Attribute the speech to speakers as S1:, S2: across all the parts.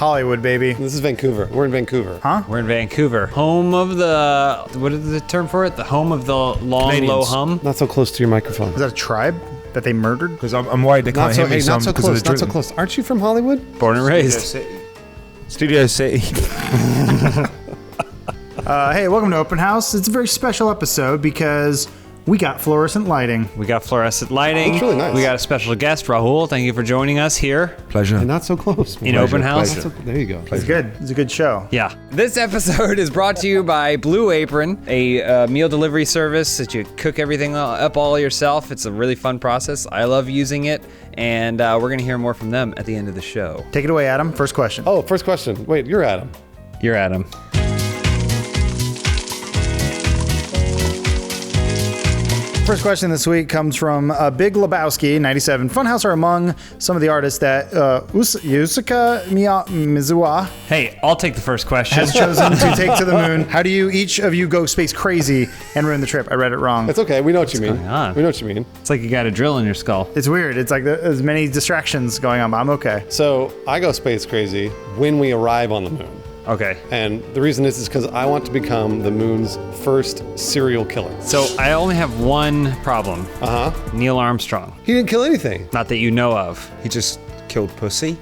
S1: Hollywood, baby.
S2: This is Vancouver. We're in Vancouver.
S1: Huh?
S3: We're in Vancouver. Home of the... What is the term for it? The home of the long,
S4: Canadians.
S3: low hum?
S2: Not so close to your microphone.
S1: Is that a tribe that they murdered?
S4: Because I'm worried they can't hear me
S2: not so
S4: because of
S2: close.
S4: the
S2: Not so
S4: drilling.
S2: close. Aren't you from Hollywood?
S3: Born and raised.
S4: Studio City.
S1: Hey, welcome to Open House. It's a very special episode because we got fluorescent lighting.
S3: We got fluorescent lighting.
S2: That's really nice.
S3: We got a special guest, Rahul. Thank you for joining us here
S4: Pleasure.
S2: And not so close.
S3: in Open House.
S2: There you go.
S1: It's good. It's a good show.
S3: Yeah. This episode is brought to you by Blue Apron, a meal delivery service that you cook everything up all yourself. It's a really fun process. I love using it, and we're going to hear more from them at the end of the show.
S1: Take it away, Adam. First question.
S2: Oh, first question. Wait, you're Adam.
S3: You're Adam.
S1: First question this week comes from Big Lebowski, 97. Funhaus are among some of the artists that Yusuke Mizuwa
S3: Hey, I'll take the first question.
S1: has chosen to take to the moon. How do you each of you go space crazy and ruin the trip? I read it wrong.
S2: It's okay. We know what you mean.
S3: going on?
S2: We know what you mean.
S3: It's like you got a drill in your skull.
S1: It's weird. It's like there's many distractions going on, but I'm okay.
S2: So I go space crazy when we arrive on the moon.
S3: Okay.
S2: And the reason is because I want to become the moon's first serial killer.
S3: So I only have one problem.
S2: Uh-huh.
S3: Neil Armstrong.
S2: He didn't kill anything.
S3: Not that you know of.
S4: He just killed pussy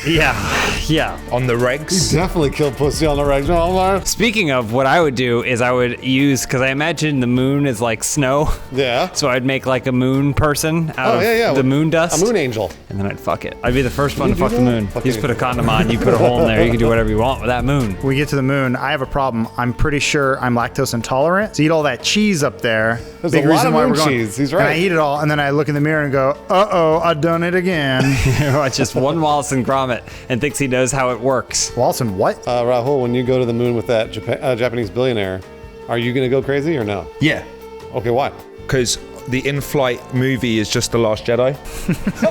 S3: Yeah.
S4: on the regs.
S2: Definitely killed pussy on the right.
S3: Speaking of, what I would do is I would use, because I imagine the moon is like snow.
S2: Yeah.
S3: So I'd make like a moon person out of the moon dust.
S2: A moon angel.
S3: And then I'd fuck it. I'd be the first one to
S2: do
S3: fuck the
S2: that?
S3: moon.
S2: Fuck
S3: You just put a
S2: anything.
S3: condom on, you put a hole in there, you can do whatever you want with that moon.
S1: When we get to the moon, I have a problem. I'm pretty sure I'm lactose intolerant. So eat all that cheese up there.
S2: There's a lot of moon cheese. He's
S1: And I
S2: right.
S1: eat it all, and then I look in the mirror and go, uh-oh, I done it again.
S3: It's just one Wallace and Gromit and thinks he knows how it works.
S1: Walson, what?
S2: Rahul, when you go to the moon with that Japanese billionaire, are you going to go crazy or no?
S4: Yeah.
S2: Okay, why?
S4: Because the in-flight movie is just The Last Jedi.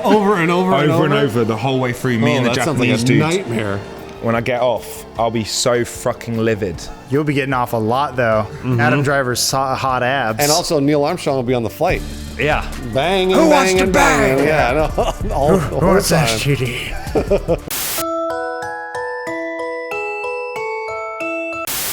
S2: Over and over
S4: Over and over the whole way through. Me and the
S2: that sounds like
S4: Japanese
S2: a
S4: dude.
S2: nightmare.
S4: When I get off, I'll be so fucking livid.
S1: You'll be getting off a lot, though. Adam Driver's hot abs.
S2: And also, Neil Armstrong will be on the flight.
S3: Yeah.
S2: Bang and
S1: Who
S2: bang
S1: wants to
S2: and
S1: bang?
S2: bang. Yeah, no, all the whole
S1: What's that,
S2: time.
S1: GD?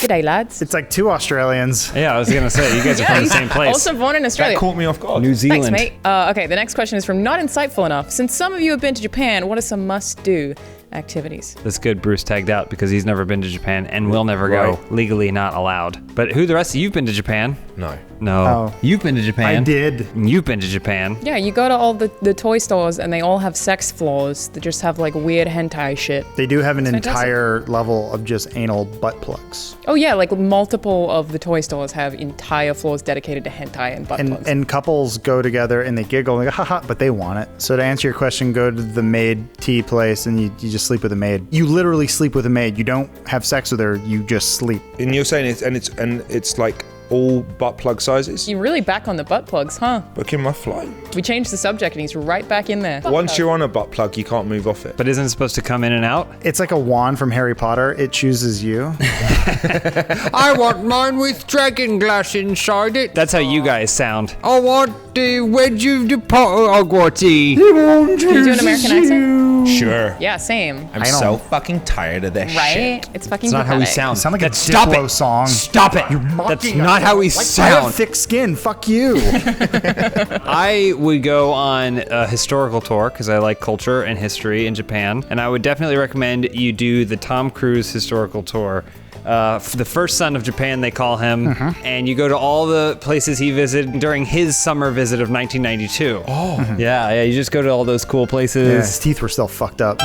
S5: G'day, lads.
S1: It's like two Australians.
S3: Yeah, I was going to say, you guys are from the same place.
S5: Also born in Australia.
S4: That caught me off guard.
S3: New Zealand.
S5: Thanks, mate. Okay, the next question is from Not Insightful Enough. Since some of you have been to Japan, what are some must-do activities?
S3: That's good. Bruce tagged out because he's never been to Japan and will never go.
S4: Right.
S3: Legally not allowed. But who the rest of you've been to Japan?
S4: No.
S3: No.
S1: Oh.
S3: You've been to Japan.
S1: I did.
S3: You've been to Japan.
S5: Yeah, you go to all the toy stores and they all have sex floors that just have like weird hentai shit.
S1: They do have an
S5: fantastic.
S1: entire level of just anal butt plugs.
S5: Oh yeah, like multiple of the toy stores have entire floors dedicated to hentai and butt plugs.
S1: And couples go together and they giggle and they go, haha, but they want it. So to answer your question, go to the maid tea place and you just sleep with a maid. You literally sleep with a maid. You don't have sex with her, you just sleep.
S4: And you're saying it's like all butt plug sizes?
S5: You're really back on the butt plugs, huh?
S4: Booking my flight.
S5: We changed the subject and he's right back in there.
S4: Once you're on a butt plug, you can't move off it.
S3: But isn't it supposed to come in and out?
S1: It's like a wand from Harry Potter. It chooses you.
S3: I want mine with dragon glass inside it. That's how you guys sound. I want the wedge of the Hogwartsy.
S5: Can you do an American accent?
S4: Sure.
S5: Yeah, same.
S4: I'm
S1: I don't-
S4: so fucking tired of this
S5: Right?
S4: shit.
S5: It's fucking
S3: That's not how he
S5: pathetic.
S3: sounds.
S1: Sound like a
S3: Stop
S1: Diplo
S3: it.
S1: song.
S3: Stop it. That's not how he
S1: I have
S3: sounds.
S1: thick skin. Fuck you.
S3: I would go on a historical tour because I like culture and history in Japan, and I would definitely recommend you do the Tom Cruise historical tour. For the first son of Japan, they call him, and you go to all the places he visited during his summer visit of 1992. Oh, yeah, you just go to all those cool
S1: Yeah,
S3: places.
S1: his teeth were still fucked up.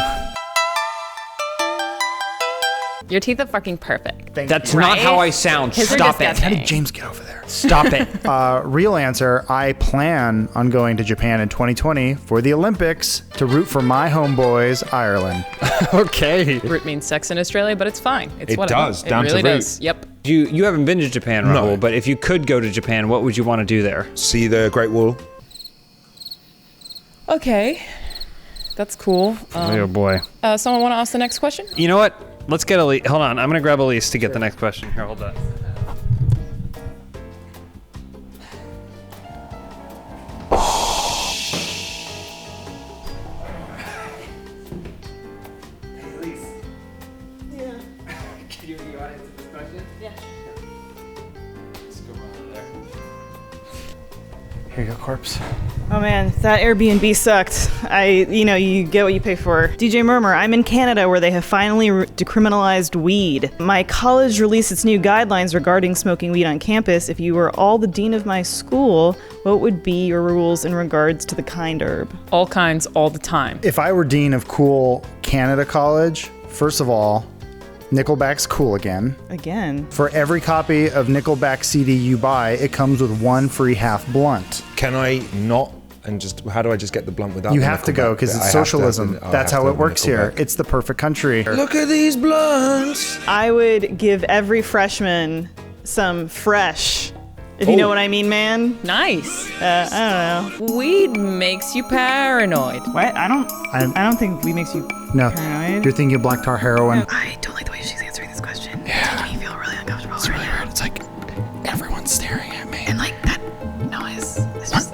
S5: Your teeth are fucking perfect.
S3: That's
S5: Right?
S3: not how I sound.
S5: His are
S3: Stop it.
S5: disgusting.
S1: How did James get over there?
S3: Stop it.
S1: Real answer, I plan on going to Japan in 2020 for the Olympics to root for my homeboys, Ireland.
S3: Okay.
S5: Root means sex in Australia, but it's fine. It's
S4: It
S5: whatever.
S4: does, down
S5: it
S4: to
S5: really
S4: root.
S5: does. Yep.
S3: You haven't been to Japan, Rahul,
S4: No.
S3: but if you could go to Japan, what would you want to do there?
S4: See the Great Wall?
S5: Okay. That's cool.
S3: Oh boy.
S5: Someone want to ask the next question?
S3: You know what? Let's get Elise. Hold on. I'm going to grab Elise to get the next question. Here, hold that.
S1: Here you go, corpse.
S6: Oh man, that Airbnb sucked. You get what you pay for. DJ Murmur, I'm in Canada where they have finally decriminalized weed. My college released its new guidelines regarding smoking weed on campus. If you were all the dean of my school, what would be your rules in regards to the kind herb?
S5: All kinds, all the time.
S1: If I were dean of cool Canada College, first of all, Nickelback's cool again.
S6: Again.
S1: For every copy of Nickelback CD you buy, it comes with one free half blunt.
S4: Can I not? And just how do I just get the blunt without?
S1: You
S4: the
S1: have to
S4: Nickelback?
S1: go because
S4: I
S1: it's
S4: have to have
S1: socialism.
S4: the- I
S1: That's
S4: have
S1: how
S4: to
S1: it
S4: have
S1: works here.
S4: Nickelback.
S1: It's the perfect country.
S4: Look at these blunts.
S6: I would give every freshman some fresh. If you know what I mean, man.
S5: Nice.
S6: I don't know.
S5: Weed makes you paranoid.
S6: What? I don't think weed makes you
S1: No,
S6: paranoid.
S1: you're thinking of black tar heroin.
S6: I don't like the way she's answering this question. Yeah. It's making me feel really uncomfortable. It's really weird.
S7: It's like everyone's staring at me.
S6: And like that noise. It's just.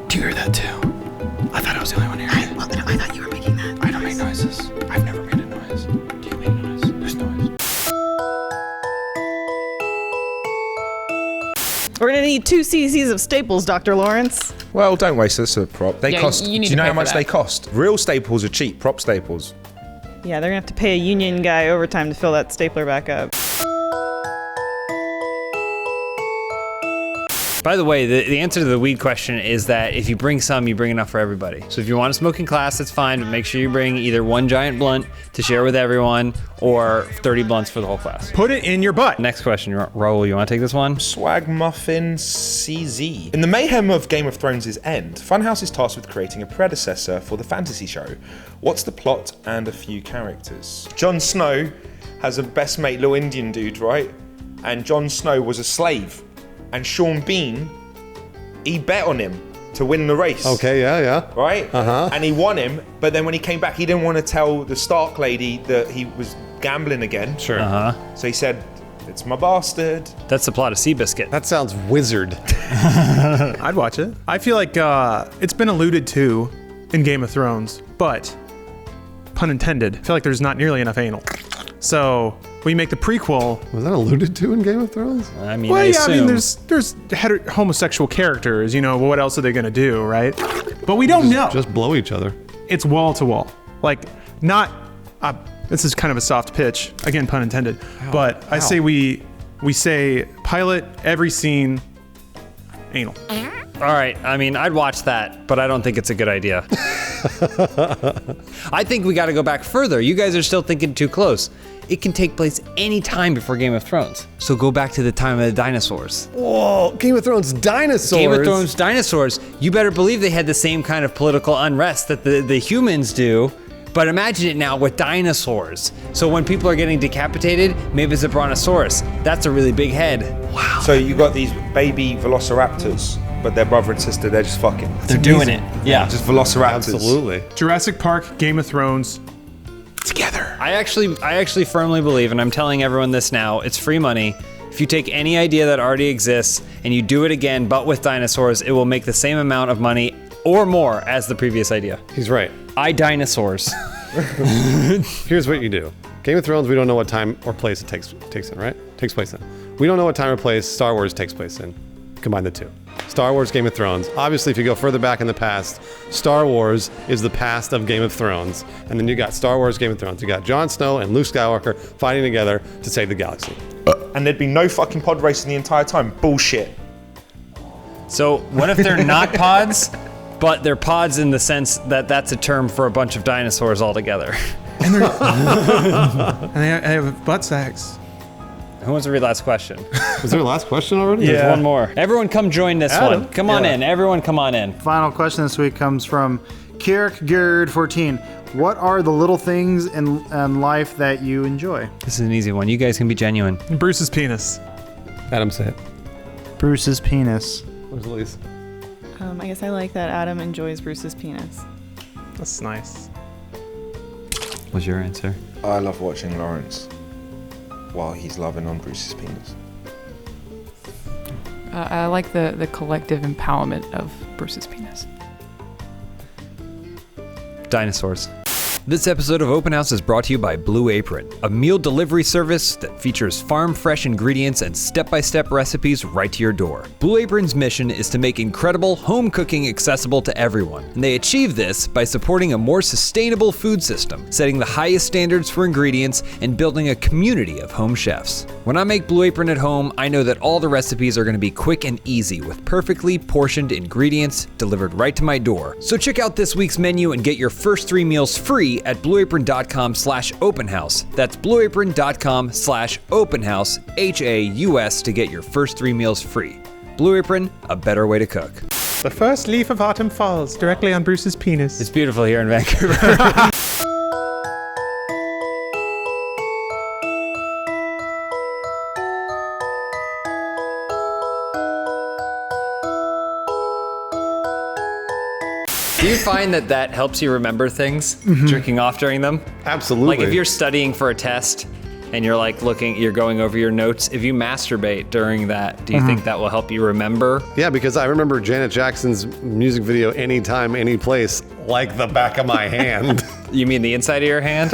S7: Do you hear that too? I thought I was the only one hearing it.
S6: Well, I thought you were making that.
S7: I don't make noises. I've never made a noise. Do you make noise? Whose noise?
S6: We're gonna need 2 cc's of Staples, Dr. Lawrence.
S4: Well, don't waste this as a prop. They
S5: Yeah,
S4: cost.
S5: you need
S4: Do you
S5: to
S4: know
S5: pay
S4: how
S5: for
S4: much
S5: that.
S4: they cost? Real staples are cheap. Prop staples.
S6: Yeah, they're gonna have to pay a union guy overtime to fill that stapler back up.
S3: By the way, the answer to the weed question is that if you bring some, you bring enough for everybody. So if you want to smoke in class, that's fine, but make sure you bring either one giant blunt to share with everyone or 30 blunts for the whole class.
S8: Put it in your butt.
S3: Next question, Raul, you want to take this one?
S4: Swag Muffin CZ. In the mayhem of Game of Thrones' end, Funhaus is tasked with creating a predecessor for the fantasy show. What's the plot and a few characters? Jon Snow has a best mate, little Indian dude, right? And Jon Snow was a slave. And Sean Bean, he bet on him to win the race.
S2: Okay, yeah.
S4: Right?
S2: Uh-huh.
S4: And he won him, but then when he came back, he didn't want to tell the Stark lady that he was gambling again.
S2: Sure.
S4: So he said, it's my bastard.
S3: That's the plot of Seabiscuit.
S2: That sounds wizard.
S8: I'd watch it. I feel like it's been alluded to in Game of Thrones, but, pun intended, I feel like there's not nearly enough anal. So when you make the prequel,
S2: Was that alluded to in Game of Thrones?
S3: I mean,
S8: well,
S3: I
S8: yeah, I mean,
S3: assume.
S8: there's homosexual characters, what else are they gonna do, right? But we don't know.
S2: Just blow each other.
S8: It's wall to wall. Like, not, this is kind of a soft pitch, again, pun intended, but I say we say pilot every scene anal.
S3: All right, I mean, I'd watch that, but I don't think it's a good idea. I think we got to go back further. You guys are still thinking too close. It can take place any time before Game of Thrones. So go back to the time of the dinosaurs.
S2: Whoa, Game of Thrones dinosaurs.
S3: Game of Thrones dinosaurs, you better believe they had the same kind of political unrest that the humans do. But imagine it now with dinosaurs. So when people are getting decapitated, maybe it's a brontosaurus. That's a really big head. Wow.
S4: So you got these baby velociraptors, but their brother and sister, they're just fucking.
S3: They're doing it. Yeah.
S4: Just velociraptors.
S2: Absolutely.
S8: Jurassic Park, Game of Thrones, together.
S3: I actually firmly believe, and I'm telling everyone this now, it's free money. If you take any idea that already exists and you do it again, but with dinosaurs, it will make the same amount of money or more as the previous idea.
S2: He's right.
S3: Dinosaurs.
S2: Here's what you do. Game of Thrones, we don't know what time or place it takes in, right? Takes place in. We don't know what time or place Star Wars takes place in. Combine the two. Star Wars, Game of Thrones. Obviously, if you go further back in the past, Star Wars is the past of Game of Thrones. And then you got Star Wars, Game of Thrones. You got Jon Snow and Luke Skywalker fighting together to save the galaxy.
S4: And there'd be no fucking pod racing the entire time. Bullshit.
S3: So what if they're not pods, but they're pods in the sense that that's a term for a bunch of dinosaurs altogether?
S8: And they have butt sacks.
S3: Who wants to read last question?
S2: Was there a last question already?
S3: There's one more. Everyone come join this
S1: Adam.
S3: one. Come on in. Everyone come on in.
S1: Final question this week comes from Kierkegaard14. What are the little things in life that you enjoy?
S3: This is an easy one. You guys can be genuine.
S8: Bruce's penis.
S2: Adam, say it.
S1: Bruce's penis.
S2: Where's Elise?
S6: I guess I like that Adam enjoys Bruce's penis.
S8: That's nice.
S3: What's your answer?
S4: I love watching Lawrence while he's loving on Bruce's penis.
S5: I like the collective empowerment of Bruce's penis.
S3: Dinosaurs. This episode of Open House is brought to you by Blue Apron, a meal delivery service that features farm-fresh ingredients and step-by-step recipes right to your door. Blue Apron's mission is to make incredible home cooking accessible to everyone, and they achieve this by supporting a more sustainable food system, setting the highest standards for ingredients, and building a community of home chefs. When I make Blue Apron at home, I know that all the recipes are going to be quick and easy with perfectly portioned ingredients delivered right to my door. So check out this week's menu and get your first 3 meals free at blueapron.com/openhouse. That's blueapron.com/openhouse, HAUS, to get your first 3 meals free. Blue Apron, a better way to cook.
S8: The first leaf of autumn falls directly on Bruce's penis.
S3: It's beautiful here in Vancouver. Do you find that helps you remember things, jerking off during them?
S2: Absolutely.
S3: Like if you're studying for a test and you're like you're going over your notes, if you masturbate during that, do you think that will help you remember?
S2: Yeah, because I remember Janet Jackson's music video, Anytime, Any Place, like the back of my hand.
S3: You mean the inside of your hand?